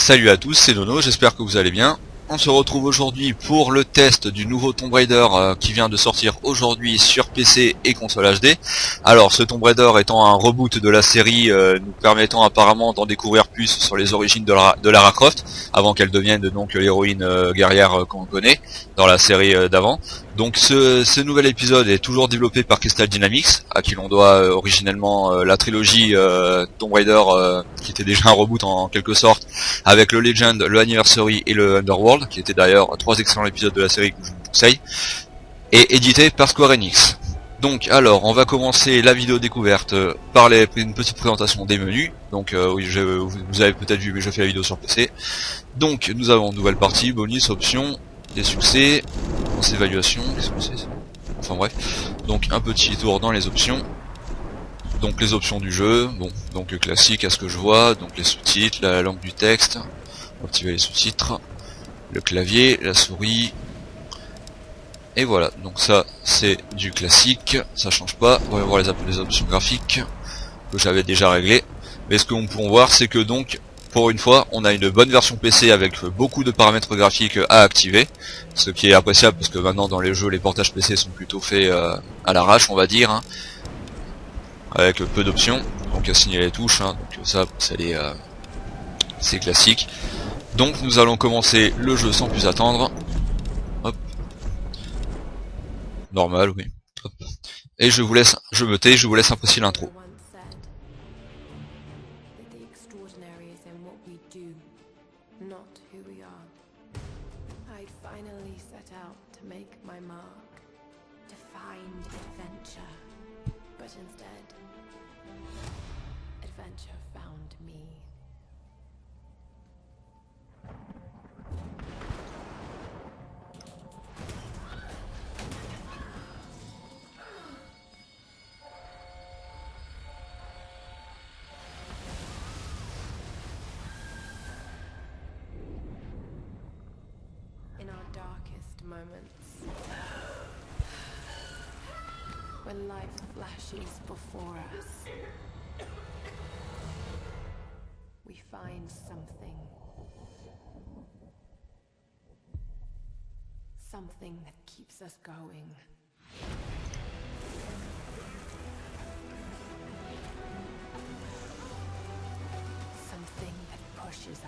Salut à tous, c'est Nono, j'espère que vous allez bien. On se retrouve aujourd'hui pour le test du nouveau Tomb Raider qui vient de sortir aujourd'hui sur PC et console HD. Alors ce Tomb Raider étant un reboot de la série, nous permettant apparemment d'en découvrir plus sur les origines de Lara Croft, avant qu'elle devienne donc l'héroïne guerrière qu'on connaît dans la série d'avant. Donc ce nouvel épisode est toujours développé par Crystal Dynamics, à qui l'on doit originellement la trilogie Tomb Raider, qui était déjà un reboot en quelque sorte, avec le Legend, le Anniversary et le Underworld, qui étaient d'ailleurs 3 excellents épisodes de la série que je vous conseille, et édité par Square Enix. Donc alors, on va commencer la vidéo découverte par une petite présentation des menus. Donc oui, vous avez peut-être vu, mais je fais la vidéo sur PC. Donc nous avons une nouvelle partie, bonus, options, des succès, évaluation, qu'est-ce que c'est ? Enfin bref, donc un petit tour dans les options. Donc les options du jeu, bon, donc classique à ce que je vois, donc les sous-titres, la langue du texte, on va activer les sous-titres, le clavier, la souris, et voilà, donc ça c'est du classique, ça change pas. On va voir les options graphiques que j'avais déjà réglées, mais ce que nous pouvons voir c'est que donc, pour une fois, on a une bonne version PC avec beaucoup de paramètres graphiques à activer, ce qui est appréciable parce que maintenant dans les jeux les portages PC sont plutôt faits à l'arrache, on va dire, hein, avec peu d'options. Donc à signaler les touches, hein, donc ça c'est classique. Donc nous allons commencer le jeu sans plus attendre. Hop. Normal, oui. Hop. Et je vous laisse apprécier l'intro. In our darkest moments, when life flashes before us, we find something that keeps us going. Something that pushes us.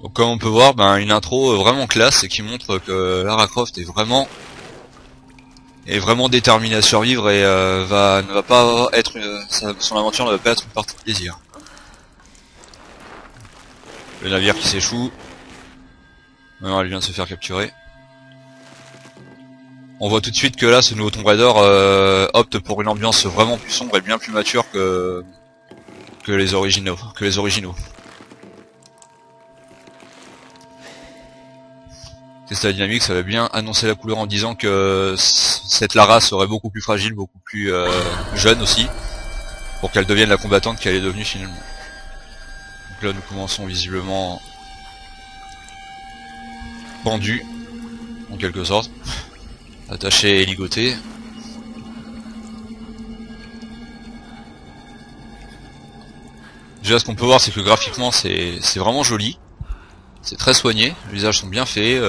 Donc comme on peut voir, une intro vraiment classe et qui montre que Lara Croft est vraiment déterminée à survivre et ne va pas être son aventure ne va pas être une partie de plaisir. Le navire qui s'échoue. Non, elle vient de se faire capturer. On voit tout de suite que là, ce nouveau Tomb Raider opte pour une ambiance vraiment plus sombre et bien plus mature que les originaux. Crystal Dynamics avait bien annoncé la couleur en disant que cette Lara serait beaucoup plus fragile, beaucoup plus jeune aussi, pour qu'elle devienne la combattante qu'elle est devenue finalement. Donc là nous commençons visiblement pendu, en quelque sorte, attaché et ligoté. Déjà, ce qu'on peut voir, c'est que graphiquement, c'est vraiment joli. C'est très soigné, les visages sont bien faits.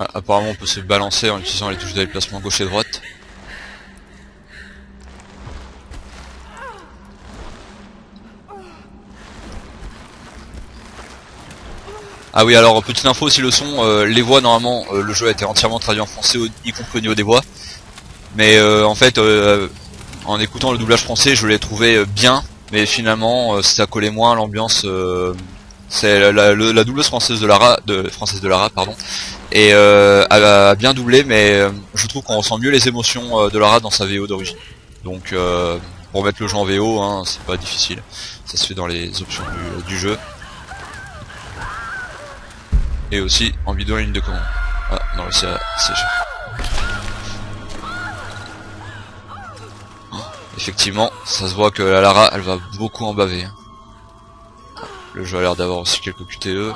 Ah, apparemment, on peut se balancer en utilisant les touches de déplacement gauche et droite. Ah oui, alors petite info aussi, le son, les voix normalement, le jeu a été entièrement traduit en français, y compris au niveau des voix. Mais en fait, en écoutant le doublage français, je l'ai trouvé bien, mais finalement, ça collait moins à l'ambiance. C'est la doubleuse française de Lara, pardon, et a bien doublé, mais je trouve qu'on ressent mieux les émotions de Lara dans sa VO d'origine. Donc, pour mettre le jeu en VO, hein, c'est pas difficile. Ça se fait dans les options du jeu. Et aussi en vidéo en ligne de commande. Ah, on a réussi à sécher. Oh, effectivement, ça se voit que la Lara, elle va beaucoup en baver. Le jeu a l'air d'avoir aussi quelques QTE.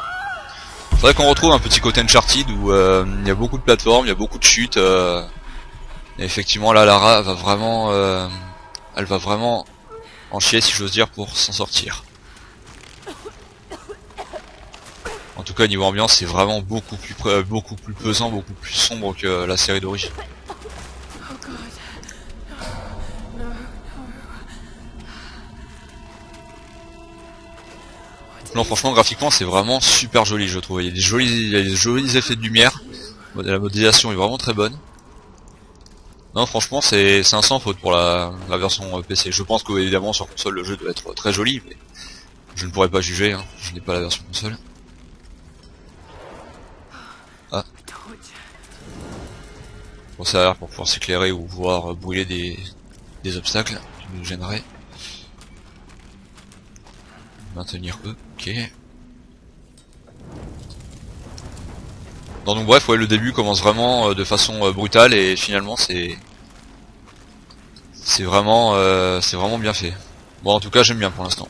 C'est vrai qu'on retrouve un petit côté Uncharted où il y a beaucoup de plateformes, il y a beaucoup de chutes. Et effectivement, là, Lara elle va vraiment en chier, si j'ose dire, pour s'en sortir. En tout cas, niveau ambiance, c'est vraiment beaucoup plus pesant, beaucoup plus sombre que la série d'origine. Non, franchement, graphiquement, c'est vraiment super joli, je trouve. Il y a des jolis effets de lumière. La modélisation est vraiment très bonne. Non, franchement, c'est un sans faute pour la version PC. Je pense que évidemment sur console, le jeu doit être très joli, mais je ne pourrais pas juger. Hein. Je n'ai pas la version console. Ah. Bon, ça a l'air pour pouvoir s'éclairer ou voir brûler des obstacles qui nous gêneraient. Maintenir eux, ok. Non, donc bref, ouais, le début commence vraiment de façon brutale et finalement c'est vraiment bien fait. Bon, en tout cas, j'aime bien pour l'instant.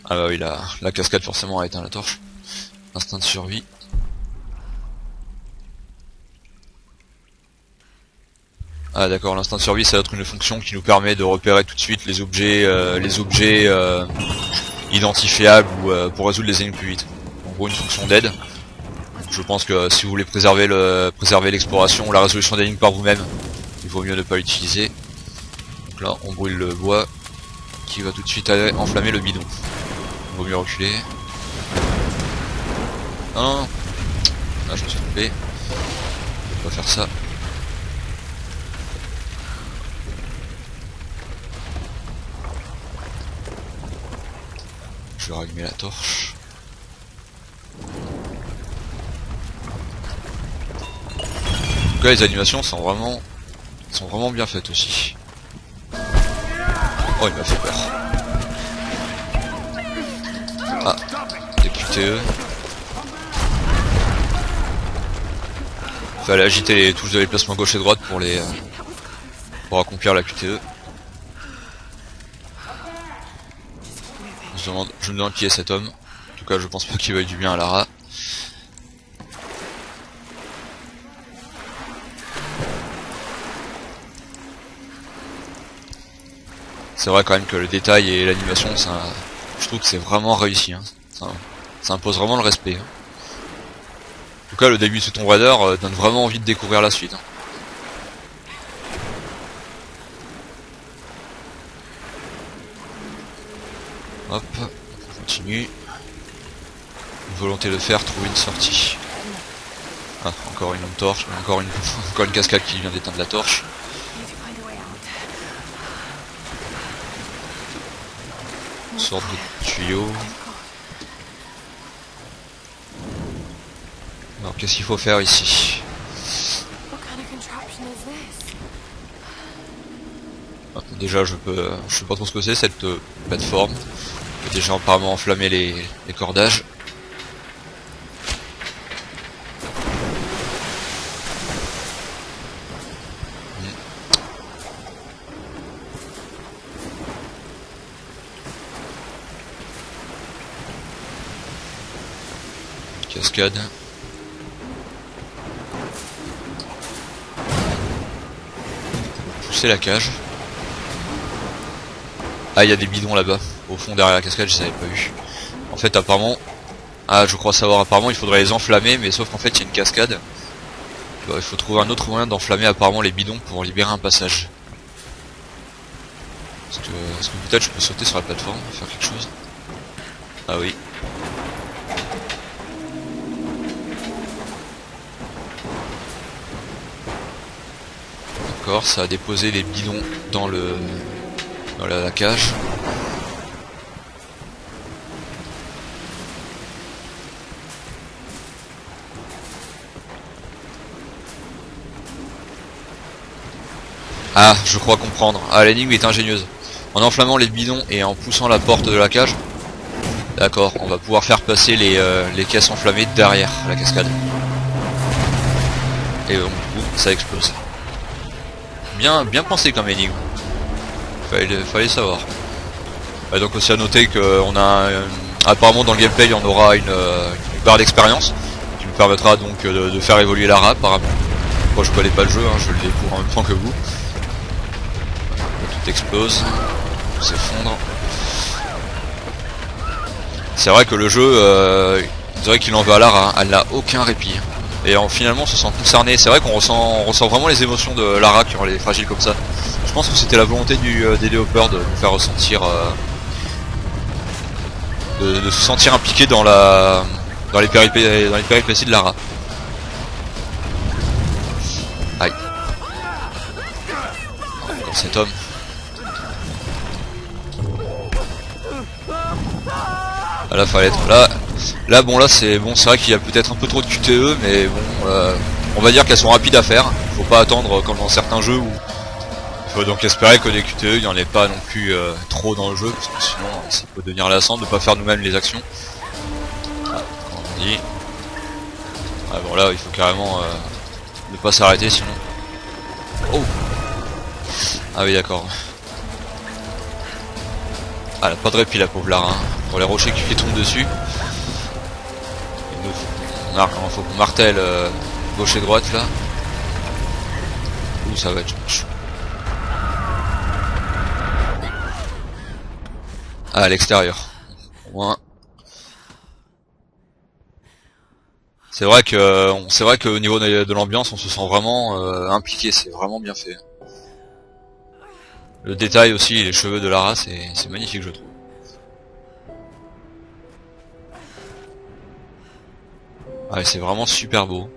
Ah bah oui, la cascade forcément a éteint la torche. Instinct de survie. Ah d'accord, l'instinct de survie, ça va être une fonction qui nous permet de repérer tout de suite les objets identifiables ou pour résoudre les énigmes plus vite. En gros, une fonction d'aide. Je pense que si vous voulez préserver l'exploration ou la résolution d'énigmes par vous-même, il vaut mieux ne pas l'utiliser. Donc là, on brûle le bois qui va tout de suite aller enflammer le bidon. Il vaut mieux reculer. Non, non. Ah, je me suis trompé. Je vais pas faire ça. Je vais rallumer la torche. En tout cas, les animations sont vraiment bien faites aussi. Oh, il m'a fait peur. Ah, des QTE. Fallait agiter les touches de déplacement gauche et droite pour accomplir la QTE. Je me demande qui est cet homme. En tout cas, je pense pas qu'il veuille du bien à Lara. C'est vrai quand même que le détail et l'animation, je trouve que c'est vraiment réussi. Hein. Ça impose vraiment le respect. Hein. En tout cas, le début de ce Tomb Raider donne vraiment envie de découvrir la suite. Hein. Hop, on continue. Une volonté de faire, trouver une sortie. Ah, encore une torche, encore une cascade qui vient d'éteindre la torche. Une sorte de tuyau. Alors qu'est-ce qu'il faut faire ici? Ah, déjà je sais pas trop ce que c'est cette plateforme. J'ai déjà apparemment enflammé les cordages. Cascade. Pousser la cage. Ah, il y a des bidons là-bas, au fond derrière la cascade, je savais pas vu. En fait, apparemment, ah, je crois savoir, apparemment, il faudrait les enflammer, mais sauf qu'en fait, il y a une cascade. Il faut trouver un autre moyen d'enflammer apparemment les bidons pour libérer un passage. Est-ce que peut-être je peux sauter sur la plateforme, faire quelque chose? Ah oui. D'accord, ça a déposé les bidons dans la cage. Ah, je crois comprendre. Ah, l'énigme est ingénieuse. En enflammant les bidons et en poussant la porte de la cage, d'accord, on va pouvoir faire passer les caisses enflammées derrière la cascade. Et donc du coup, ça explose. Bien pensé comme énigme. Fallait savoir. Et donc aussi à noter qu'on a apparemment dans le gameplay on aura une barre d'expérience qui nous permettra donc de faire évoluer Lara apparemment. Moi je connais pas le jeu, hein, je le découvre en même temps que vous. Tout explose, tout s'effondre. C'est vrai que le jeu, on dirait qu'il en veut à Lara, elle n'a aucun répit. Et finalement on se sent concerné, c'est vrai qu'on ressent vraiment les émotions de Lara quand elle est fragile comme ça. Je pense que c'était la volonté des développeurs de nous faire ressentir, de se sentir impliqué dans les péripéties de Lara. Aïe. Encore cet homme. Ah, là fallait être là. Là bon là c'est vrai qu'il y a peut-être un peu trop de QTE, mais bon on va dire qu'elles sont rapides à faire. Faut pas attendre comme dans certains jeux où il faut donc espérer que des QTE il n'y en ait pas non plus trop dans le jeu, parce que sinon ça peut devenir lassant de ne pas faire nous-mêmes les actions. Ah, comme on dit. Ah bon là il faut carrément ne pas s'arrêter sinon. Oh. Ah oui d'accord. Ah elle a pas de répit la pauvre Lara, hein. Pour les rochers qui lui tombent dessus. Il faut qu'on martèle gauche et droite là. Ouh ça va être chaud. Ah à l'extérieur. Au moins. C'est vrai qu'au niveau de l'ambiance on se sent vraiment impliqué, c'est vraiment bien fait. Le détail aussi, les cheveux de Lara, c'est magnifique je trouve. Ah c'est vraiment super beau.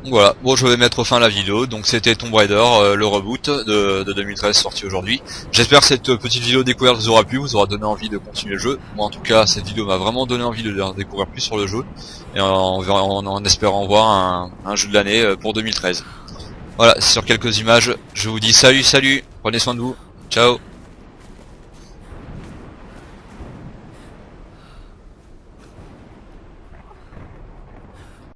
Donc voilà, bon je vais mettre fin à la vidéo, donc c'était Tomb Raider, le reboot de 2013 sorti aujourd'hui. J'espère que cette petite vidéo découverte vous aura plu, vous aura donné envie de continuer le jeu. Moi en tout cas cette vidéo m'a vraiment donné envie de découvrir plus sur le jeu, et en espérant voir un jeu de l'année pour 2013. Voilà, sur quelques images, je vous dis salut, prenez soin de vous, ciao.